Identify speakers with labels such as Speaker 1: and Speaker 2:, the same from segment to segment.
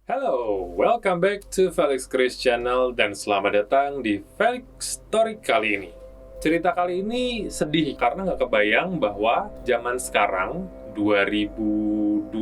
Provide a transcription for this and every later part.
Speaker 1: Halo, welcome back to Felix Chris Channel dan selamat datang di Felix Story kali ini. Cerita kali ini sedih karena nggak kebayang bahwa zaman sekarang 2021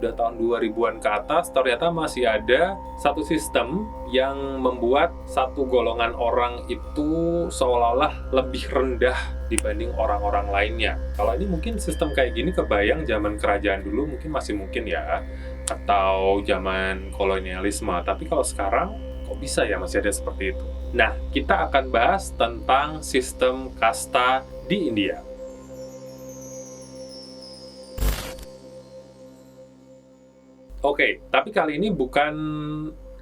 Speaker 1: udah tahun 2000-an ke atas ternyata masih ada satu sistem yang membuat satu golongan orang itu seolah-olah lebih rendah dibanding orang-orang lainnya. Kalau ini mungkin sistem kayak gini kebayang zaman kerajaan dulu mungkin mungkin ya, atau zaman kolonialisme. Tapi kalau sekarang, kok bisa ya masih ada seperti itu? Nah, kita akan bahas tentang sistem kasta di India. Oke, tapi kali ini bukan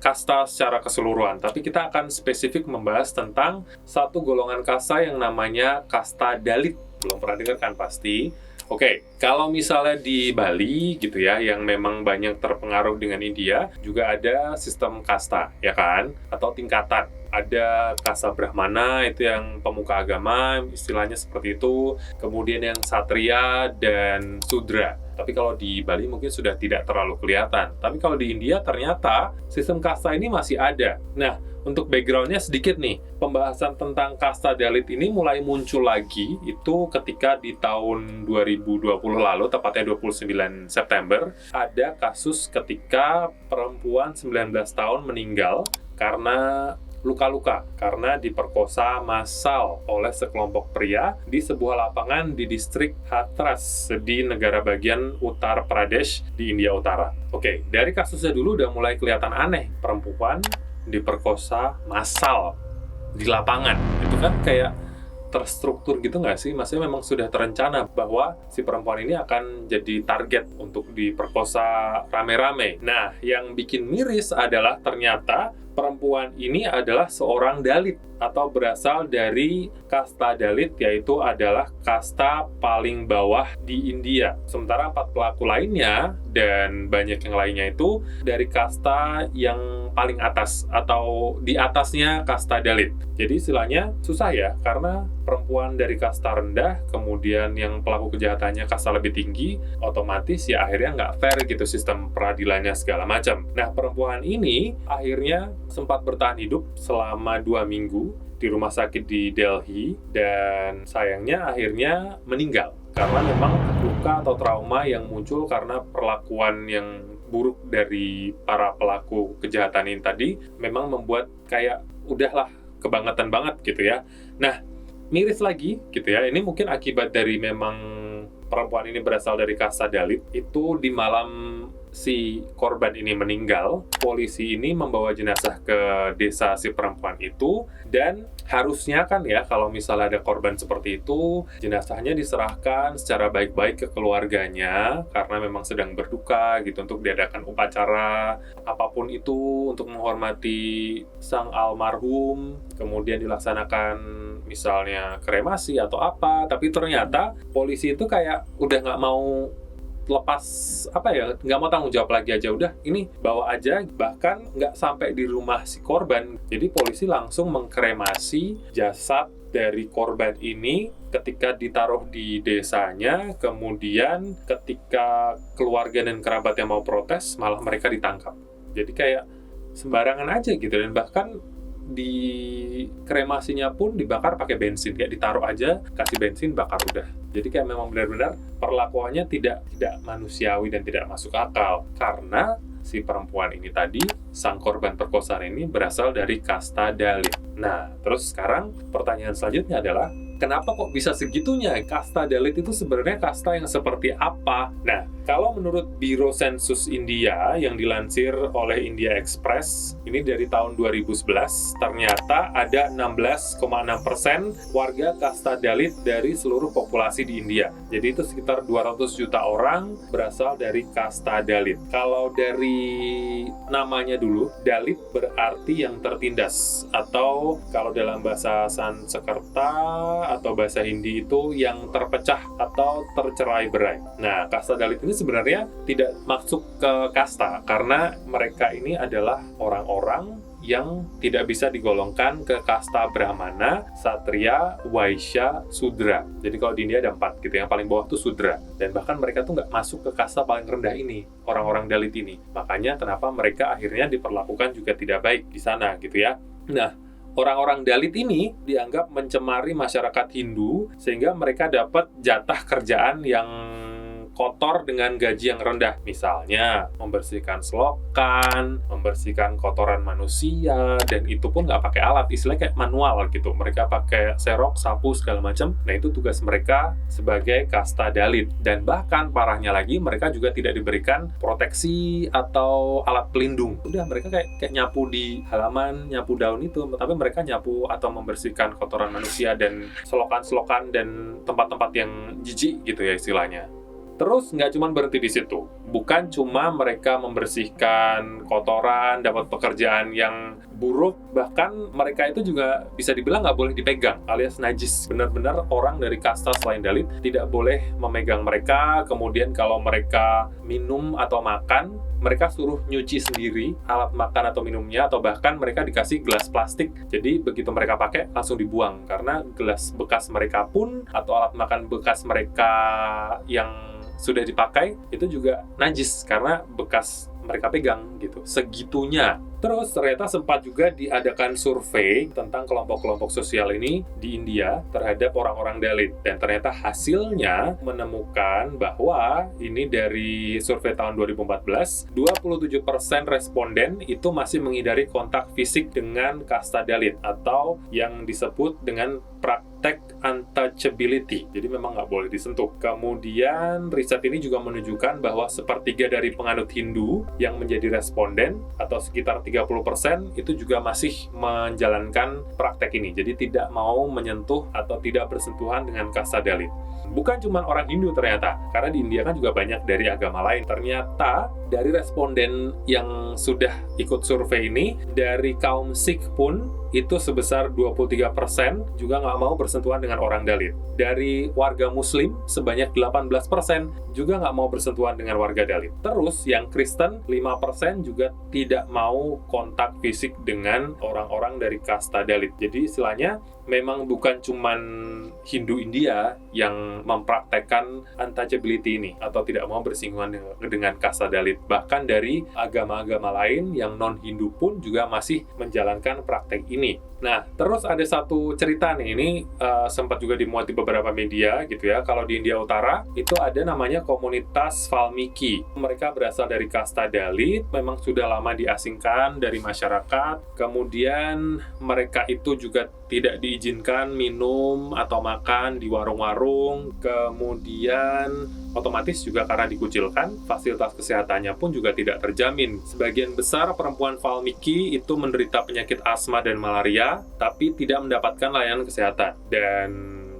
Speaker 1: kasta secara keseluruhan, tapi kita akan spesifik membahas tentang satu golongan kasta yang namanya kasta Dalit. Belum pernah dengar kan pasti? Oke, kalau misalnya di Bali gitu ya, yang memang banyak terpengaruh dengan India, juga ada sistem kasta, ya kan? Atau tingkatan. Ada kasta Brahmana, itu yang pemuka agama, istilahnya seperti itu. Kemudian yang Satria dan Sudra. Tapi kalau di Bali mungkin sudah tidak terlalu kelihatan. Tapi kalau di India ternyata sistem kasta ini masih ada. Nah, untuk background-nya sedikit nih, pembahasan tentang kasta Dalit ini mulai muncul lagi itu ketika di tahun 2020 lalu, tepatnya 29 September, ada kasus ketika perempuan 19 tahun meninggal karena luka-luka, karena diperkosa massal oleh sekelompok pria di sebuah lapangan di distrik Hathras di negara bagian Uttar Pradesh di India Utara. Oke, dari kasusnya dulu udah mulai kelihatan aneh, perempuan diperkosa massal di lapangan. Itu kan kayak terstruktur gitu nggak sih? Maksudnya memang sudah terencana bahwa si perempuan ini akan jadi target untuk diperkosa rame-rame. Nah, yang bikin miris adalah ternyata perempuan ini adalah seorang Dalit atau berasal dari kasta Dalit, yaitu adalah kasta paling bawah di India. Sementara 4 pelaku lainnya dan banyak yang lainnya itu dari kasta yang paling atas atau di atasnya kasta Dalit. Jadi istilahnya susah ya, karena perempuan dari kasta rendah, kemudian yang pelaku kejahatannya kasta lebih tinggi, otomatis ya akhirnya nggak fair gitu sistem peradilannya segala macam. Nah, perempuan ini akhirnya sempat bertahan hidup selama 2 minggu di rumah sakit di Delhi, dan sayangnya akhirnya meninggal karena memang luka atau trauma yang muncul karena perlakuan yang buruk dari para pelaku kejahatan ini tadi memang membuat kayak udahlah kebangetan banget gitu ya. Nah, miris lagi gitu ya, ini mungkin akibat dari memang perempuan ini berasal dari kasta Dalit. Itu di malam si korban ini meninggal, polisi ini membawa jenazah ke desa si perempuan itu, dan harusnya kan ya kalau misalnya ada korban seperti itu, jenazahnya diserahkan secara baik-baik ke keluarganya karena memang sedang berduka gitu, untuk diadakan upacara apapun itu untuk menghormati sang almarhum, kemudian dilaksanakan misalnya kremasi atau apa. Tapi ternyata polisi itu kayak udah nggak mau lepas, nggak mau tanggung jawab lagi aja, udah ini bawa aja, bahkan nggak sampai di rumah si korban. Jadi polisi langsung mengkremasi jasad dari korban ini ketika ditaruh di desanya, kemudian ketika keluarga dan kerabat yang mau protes, malah mereka ditangkap. Jadi kayak sembarangan aja gitu, dan bahkan di kremasinya pun dibakar pakai bensin, kayak ditaruh aja, kasih bensin, bakar udah. Jadi kayak memang benar-benar perlakuannya tidak manusiawi dan tidak masuk akal, karena si perempuan ini tadi, sang korban perkosaan ini berasal dari kasta Dalit. Nah, terus sekarang pertanyaan selanjutnya adalah, kenapa kok bisa segitunya? Kasta Dalit itu sebenarnya kasta yang seperti apa? Nah, kalau menurut Biro Sensus India yang dilansir oleh India Express, ini dari tahun 2011, ternyata ada 16,6% warga kasta Dalit dari seluruh populasi di India. Jadi itu sekitar 200 juta orang berasal dari kasta Dalit. Kalau dari namanya dulu, Dalit berarti yang tertindas, atau kalau dalam bahasa Sanskerta atau bahasa Hindi itu yang terpecah atau tercerai-berai. Nah, kasta Dalit ini sebenarnya tidak masuk ke kasta karena mereka ini adalah orang-orang yang tidak bisa digolongkan ke kasta Brahmana, Satria, Waisya, Sudra. Jadi kalau di India ada 4 gitu, yang paling bawah tuh Sudra. Dan bahkan mereka tuh nggak masuk ke kasta paling rendah ini, orang-orang Dalit ini. Makanya kenapa mereka akhirnya diperlakukan juga tidak baik di sana gitu ya. Nah, orang-orang Dalit ini dianggap mencemari masyarakat Hindu sehingga mereka dapat jatah kerjaan yang kotor dengan gaji yang rendah. Misalnya, membersihkan selokan, membersihkan kotoran manusia, dan itu pun nggak pakai alat, istilahnya kayak manual gitu. Mereka pakai serok, sapu, segala macam. Nah, itu tugas mereka sebagai kasta Dalit. Dan bahkan parahnya lagi, mereka juga tidak diberikan proteksi atau alat pelindung. Udah, mereka kayak nyapu di halaman, nyapu daun itu, tapi mereka nyapu atau membersihkan kotoran manusia dan selokan-selokan dan tempat-tempat yang jijik gitu ya istilahnya. Terus nggak cuma berhenti di situ. Bukan cuma mereka membersihkan kotoran, dapat pekerjaan yang buruk, bahkan mereka itu juga bisa dibilang nggak boleh dipegang, alias najis. Benar-benar orang dari kasta selain Dalit tidak boleh memegang mereka, kemudian kalau mereka minum atau makan, mereka suruh nyuci sendiri alat makan atau minumnya, atau bahkan mereka dikasih gelas plastik. Jadi begitu mereka pakai, langsung dibuang. Karena gelas bekas mereka pun, atau alat makan bekas mereka yang sudah dipakai, itu juga najis karena bekas mereka pegang gitu, segitunya. Terus ternyata sempat juga diadakan survei tentang kelompok-kelompok sosial ini di India terhadap orang-orang Dalit. Dan ternyata hasilnya menemukan bahwa ini dari survei tahun 2014, 27% responden itu masih menghindari kontak fisik dengan kasta Dalit atau yang disebut dengan praktek untouchability. Jadi memang nggak boleh disentuh. Kemudian riset ini juga menunjukkan bahwa sepertiga dari penganut Hindu yang menjadi responden atau sekitar 30% itu juga masih menjalankan praktek ini. Jadi tidak mau menyentuh atau tidak bersentuhan dengan kasta Dalit. Bukan cuma orang Hindu ternyata, karena di India kan juga banyak dari agama lain. Ternyata dari responden yang sudah ikut survei ini, dari kaum Sikh pun itu sebesar 23% juga nggak mau bersentuhan dengan orang Dalit. Dari warga Muslim sebanyak 18% juga nggak mau bersentuhan dengan warga Dalit. Terus yang Kristen 5% juga tidak mau kontak fisik dengan orang-orang dari kasta Dalit. Jadi istilahnya memang bukan cuman Hindu India yang mempraktekkan untouchability ini atau tidak mau bersinggungan dengan kasta Dalit. Bahkan dari agama-agama lain yang non-Hindu pun juga masih menjalankan praktek ini. Nah, terus ada satu cerita nih, ini sempat juga dimuat di beberapa media gitu ya. Kalau di India Utara, itu ada namanya komunitas Valmiki. Mereka berasal dari kasta Dalit, memang sudah lama diasingkan dari masyarakat. Kemudian mereka itu juga tidak diizinkan minum atau makan di warung-warung. Kemudian otomatis juga karena dikucilkan, fasilitas kesehatannya pun juga tidak terjamin. Sebagian besar perempuan Valmiki itu menderita penyakit asma dan malaria, tapi tidak mendapatkan layanan kesehatan. Dan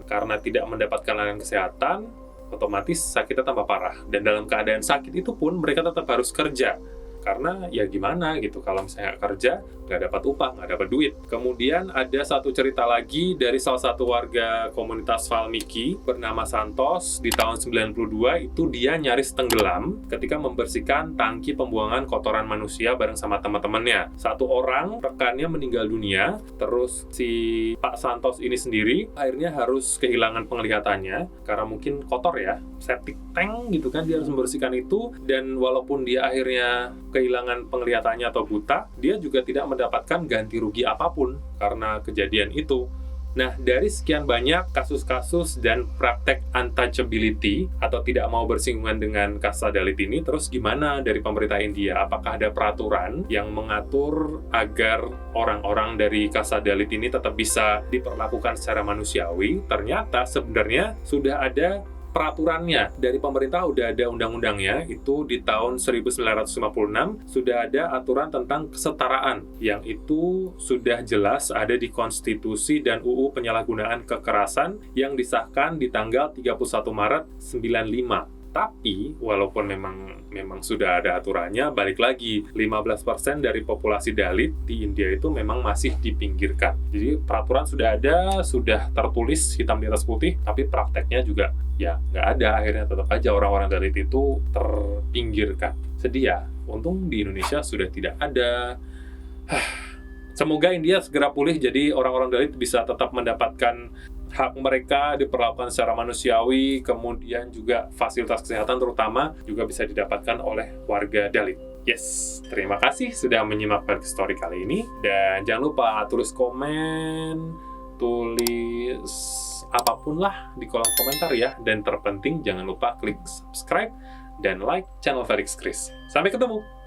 Speaker 1: karena tidak mendapatkan layanan kesehatan, otomatis sakitnya tambah parah. Dan dalam keadaan sakit itu pun mereka tetap harus kerja. Karena ya gimana gitu, kalau misalnya nggak kerja, nggak dapat upah, nggak dapat duit. Kemudian ada satu cerita lagi dari salah satu warga komunitas Valmiki bernama Santos. Di tahun 92 itu dia nyaris tenggelam ketika membersihkan tangki pembuangan kotoran manusia bareng sama teman-temannya. Satu orang rekannya meninggal dunia, terus si Pak Santos ini sendiri akhirnya harus kehilangan penglihatannya karena mungkin kotor ya, septic tank gitu kan, dia harus membersihkan itu. Dan walaupun dia akhirnya kehilangan penglihatannya atau buta, dia juga tidak mendapatkan ganti rugi apapun karena kejadian itu. Nah, dari sekian banyak kasus-kasus dan praktek untouchability atau tidak mau bersinggungan dengan kasta Dalit ini, terus gimana dari pemerintah India? Apakah ada peraturan yang mengatur agar orang-orang dari kasta Dalit ini tetap bisa diperlakukan secara manusiawi? Ternyata sebenarnya sudah ada peraturannya. Dari pemerintah udah ada undang-undangnya, itu di tahun 1956 sudah ada aturan tentang kesetaraan, yang itu sudah jelas ada di Konstitusi dan UU Penyalahgunaan Kekerasan yang disahkan di tanggal 31 Maret 95. Tapi, walaupun memang sudah ada aturannya, balik lagi, 15% dari populasi Dalit di India itu memang masih dipinggirkan. Jadi, peraturan sudah ada, sudah tertulis hitam di atas putih, tapi prakteknya juga ya nggak ada. Akhirnya tetap aja orang-orang Dalit itu terpinggirkan. Sedih ya, untung di Indonesia sudah tidak ada. Semoga India segera pulih, jadi orang-orang Dalit bisa tetap mendapatkan hak mereka, diperlakukan secara manusiawi, kemudian juga fasilitas kesehatan terutama juga bisa didapatkan oleh warga Dalit. Yes, terima kasih sudah menyimak Balik Story kali ini. Dan jangan lupa tulis komen, tulis apapun lah di kolom komentar ya. Dan terpenting jangan lupa klik subscribe dan like channel Felix Chris. Sampai ketemu!